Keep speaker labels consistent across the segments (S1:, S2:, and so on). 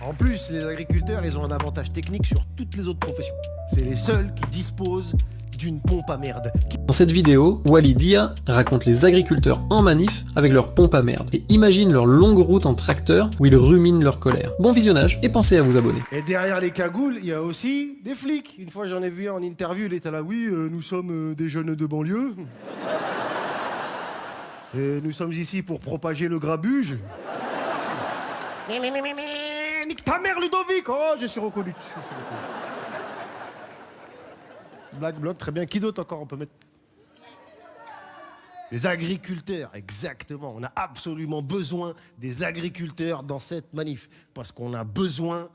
S1: En plus, les agriculteurs, ils ont un avantage technique sur toutes les autres professions. C'est les seuls qui disposent d'une pompe à merde.
S2: Dans cette vidéo, Wally Dia raconte les agriculteurs en manif avec leur pompe à merde et imagine leur longue route en tracteur où ils ruminent leur colère. Bon visionnage et pensez à vous abonner.
S1: Et derrière les cagoules, il y a aussi des flics. Une fois, j'en ai vu un en interview, il était là, oui, nous sommes des jeunes de banlieue. Et nous sommes ici pour propager le grabuge. Nique ta mère, Ludovic! Oh, je suis reconnu. Black bloc, très bien. Qui d'autre encore on peut mettre? Les agriculteurs, exactement. On a absolument besoin des agriculteurs dans cette manif. Parce qu'on a besoin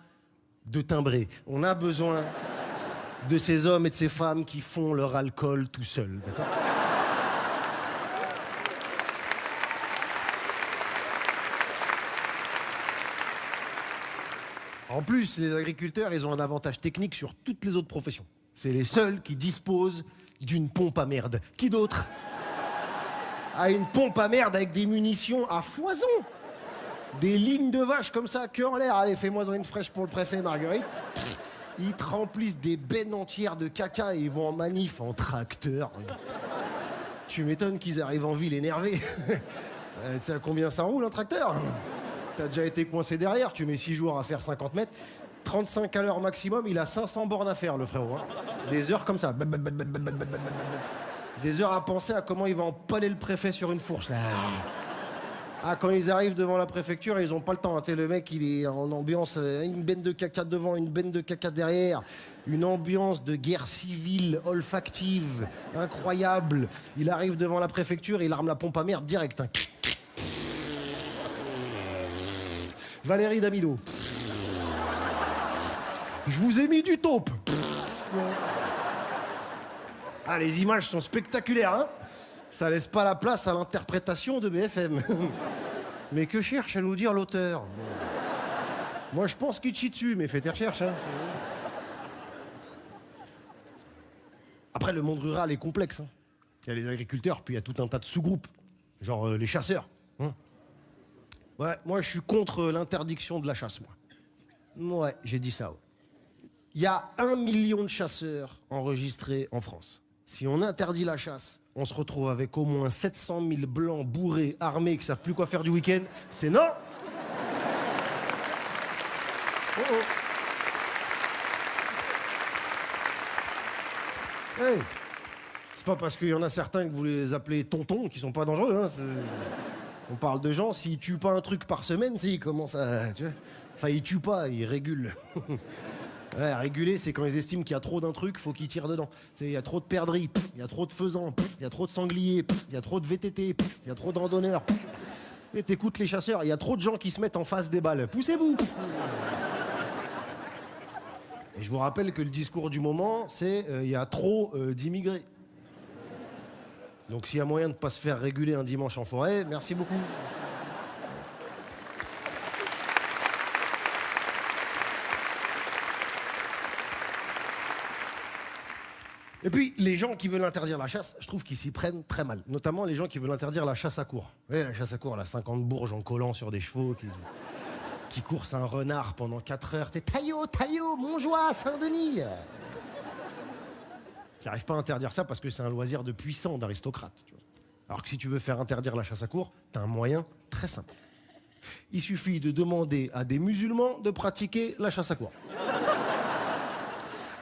S1: de timbrer. On a besoin de ces hommes et de ces femmes qui font leur alcool tout seuls, d'accord? En plus, les agriculteurs, ils ont un avantage technique sur toutes les autres professions. C'est les seuls qui disposent d'une pompe à merde. Qui d'autre a une pompe à merde avec des munitions à foison? Des lignes de vaches comme ça, que en l'air. Allez, fais-moi une fraîche pour le préfet, Marguerite. Ils te remplissent des bennes entières de caca et ils vont en manif en tracteur. Tu m'étonnes qu'ils arrivent en ville énervés. Tu sais à combien ça roule un tracteur? T'as déjà été coincé derrière, tu mets 6 jours à faire 50 mètres. 35 à l'heure maximum, il a 500 bornes à faire, le frérot. Hein. Des heures comme ça. Des heures à penser à comment il va empaler le préfet sur une fourche. Là. Ah, quand ils arrivent devant la préfecture, ils ont pas le temps. Hein. Tu sais, le mec, il est en ambiance, une benne de caca devant, une benne de caca derrière. Une ambiance de guerre civile olfactive, incroyable. Il arrive devant la préfecture, il arme la pompe à merde direct. Hein. Valérie Damido. Je vous ai mis du taupe. Ah, les images sont spectaculaires, hein? Ça laisse pas la place à l'interprétation de BFM. Mais que cherche à nous dire l'auteur? Moi, je pense qu'il chie dessus, mais fais tes recherches, hein. Après, le monde rural est complexe. Hein. Il y a les agriculteurs, puis il y a tout un tas de sous-groupes. Genre les chasseurs. Hein. Ouais, moi, je suis contre l'interdiction de la chasse, moi. Ouais, j'ai dit ça, ouais. Il y a 1 million de chasseurs enregistrés en France. Si on interdit la chasse, on se retrouve avec au moins 700 000 blancs bourrés, armés, qui ne savent plus quoi faire du week-end. C'est non. Oh oh. Hey. C'est pas parce qu'il y en a certains que vous les appelez tontons qui sont pas dangereux. Hein. On parle de gens, s'ils tuent pas un truc par semaine, ils commencent à... Tu vois, enfin, ils tuent pas, ils régulent. Ouais, réguler, c'est quand ils estiment qu'il y a trop d'un truc, faut qu'ils tirent dedans. Il y a trop de perdrix, il y a trop de faisans, il y a trop de sangliers, il y a trop de VTT, il y a trop de randonneurs. Et t'écoutes les chasseurs, il y a trop de gens qui se mettent en face des balles. Poussez-vous. Et je vous rappelle que le discours du moment, c'est il y a trop d'immigrés. Donc s'il y a moyen de ne pas se faire réguler un dimanche en forêt, merci beaucoup. Merci. Et puis, les gens qui veulent interdire la chasse, je trouve qu'ils s'y prennent très mal. Notamment les gens qui veulent interdire la chasse à courre. Vous voyez, la chasse à courre, la 50 bourges en collant sur des chevaux qui coursent un renard pendant 4 heures. T'es Taillot, Montjoie, Saint-Denis. Ils n'arrivent pas à interdire ça parce que c'est un loisir de puissants, d'aristocrates. Alors que si tu veux faire interdire la chasse à courre, t'as un moyen très simple. Il suffit de demander à des musulmans de pratiquer la chasse à courre.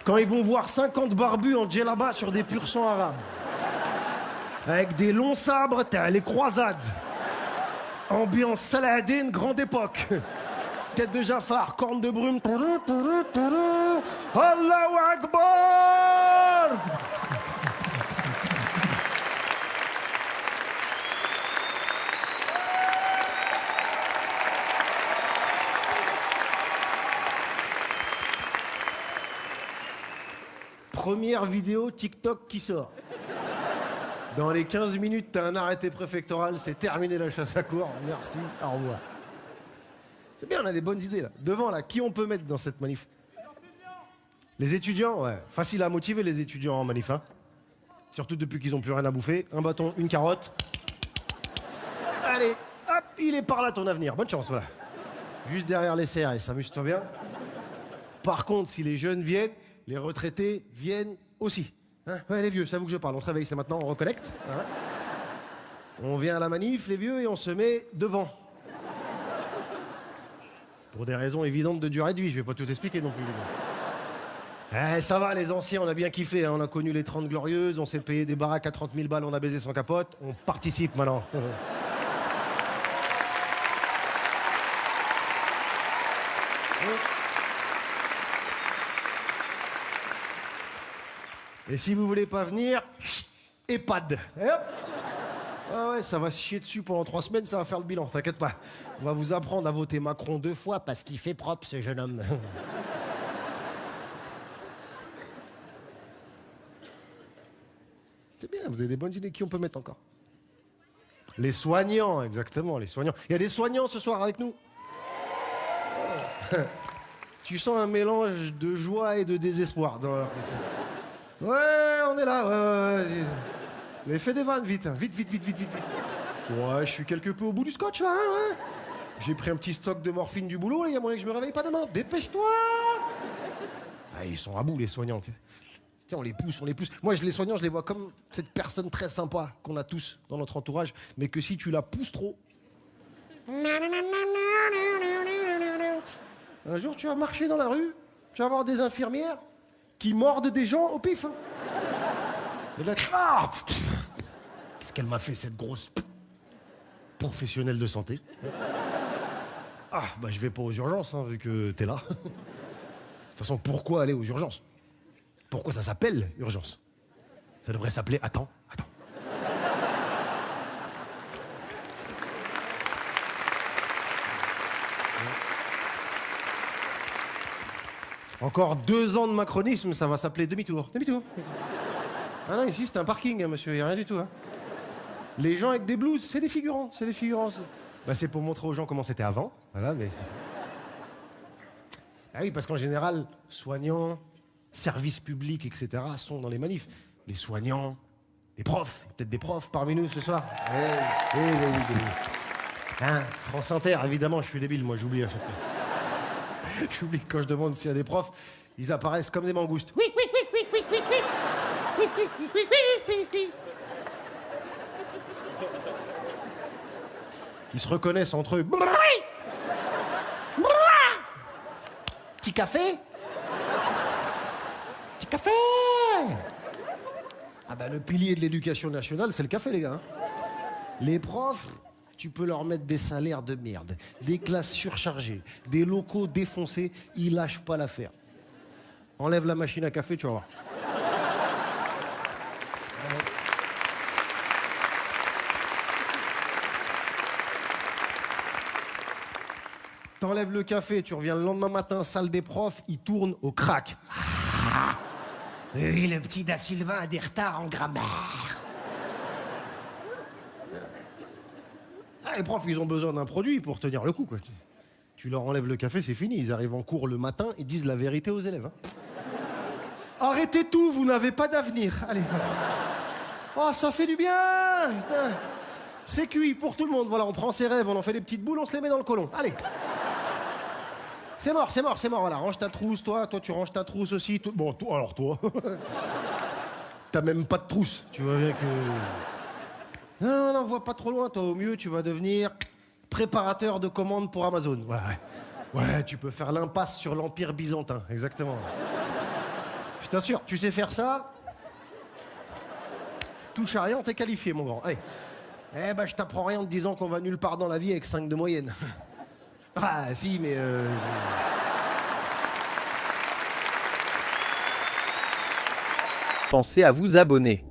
S1: Quand ils vont voir 50 barbus en djellaba sur des pur sang arabes, avec des longs sabres, t'as les croisades. Ambiance Saladin, grande époque. Tête de Jafar, corne de brume. Allahu Akbar! Première vidéo TikTok qui sort. Dans les 15 minutes, t'as un arrêté préfectoral, c'est terminé la chasse à courre. Merci, au revoir. C'est bien, on a des bonnes idées là. Devant là, qui on peut mettre dans cette manif? Les étudiants, ouais. Facile à motiver les étudiants en manif, hein. Surtout depuis qu'ils n'ont plus rien à bouffer. Un bâton, une carotte. Allez, hop, il est par là ton avenir. Bonne chance, voilà. Juste derrière les CRS, amuse-toi bien. Par contre, si les jeunes viennent, les retraités viennent aussi. Hein, ouais, les vieux, c'est à vous que je parle. On se réveille, c'est maintenant, on reconnecte. Voilà. On vient à la manif, les vieux, et on se met devant. Pour des raisons évidentes de durée de vie, je vais pas tout expliquer non plus. Ça va, les anciens, on a bien kiffé. Hein. On a connu les 30 glorieuses, on s'est payé des baraques à 30 000 balles, on a baisé sans capote. On participe maintenant. Et si vous voulez pas venir, EHPAD. Et hop. Ah ouais, ça va se chier dessus pendant 3 semaines, ça va faire le bilan, t'inquiète pas. On va vous apprendre à voter Macron 2 fois parce qu'il fait propre, ce jeune homme. C'est bien, vous avez des bonnes idées. Qui on peut mettre encore? Les soignants, exactement, les soignants. Il y a des soignants ce soir avec nous? Tu sens un mélange de joie et de désespoir dans leur question. Ouais, on est là, ouais. Mais fais des vannes, vite. Vite. Ouais, je suis quelque peu au bout du scotch, là, hein, ouais. J'ai pris un petit stock de morphine du boulot, là, il y a moyen que je me réveille pas demain. Dépêche-toi! Ah, ils sont à bout, les soignants, tu sais. On les pousse. Moi, les soignants, je les vois comme cette personne très sympa qu'on a tous dans notre entourage, mais que si tu la pousses trop... Un jour, tu vas marcher dans la rue, tu vas voir des infirmières qui mordent des gens au pif. Hein. Et là, qu'est-ce qu'elle m'a fait, cette grosse professionnelle de santé? Ah, bah je vais pas aux urgences, hein, vu que t'es là. De toute façon, pourquoi aller aux urgences? Pourquoi ça s'appelle urgence? Ça devrait s'appeler attends. Encore 2 ans de macronisme, ça va s'appeler demi-tour. Ah non, ici, c'est un parking, hein, monsieur, il n'y a rien du tout. Hein. Les gens avec des blouses, c'est des figurants. Bah, c'est pour montrer aux gens comment c'était avant. Voilà, mais ah oui, parce qu'en général, soignants, services publics, etc., sont dans les manifs. Les soignants, les profs, peut-être des profs parmi nous ce soir. Hein, France Inter, évidemment, je suis débile, moi, j'oublie à chaque fois. J'oublie que quand je demande s'il y a des profs, ils apparaissent comme des mangoustes. Oui. Ils se reconnaissent entre eux. Petit café? Ah bah le pilier de l'éducation nationale, c'est le café, les gars. Hein. Les profs, tu peux leur mettre des salaires de merde, des classes surchargées, des locaux défoncés, ils lâchent pas l'affaire. Enlève la machine à café, tu vas voir. T'enlèves le café, tu reviens le lendemain matin, salle des profs, ils tournent au crack. Ah, oui, le petit Da Silva a des retards en grammaire. Ah, les profs, ils ont besoin d'un produit pour tenir le coup, quoi. Tu leur enlèves le café, c'est fini. Ils arrivent en cours le matin, ils disent la vérité aux élèves. Hein. Arrêtez tout, vous n'avez pas d'avenir. Allez, voilà. Oh, ça fait du bien. Putain. C'est cuit pour tout le monde. Voilà, on prend ses rêves, on en fait des petites boules, on se les met dans le côlon. Allez. C'est mort. Voilà, range ta trousse, toi tu ranges ta trousse aussi. Bon, toi, alors toi. T'as même pas de trousse. Tu vois bien que... Non, vois pas trop loin. Toi, au mieux, tu vas devenir préparateur de commandes pour Amazon. Ouais, tu peux faire l'impasse sur l'Empire byzantin. Exactement. Je t'assure, tu sais faire ça? Touche à rien, t'es qualifié, mon grand. Allez. Je t'apprends rien en te disant qu'on va nulle part dans la vie avec 5 de moyenne. Enfin, si, mais...
S3: Pensez à vous abonner.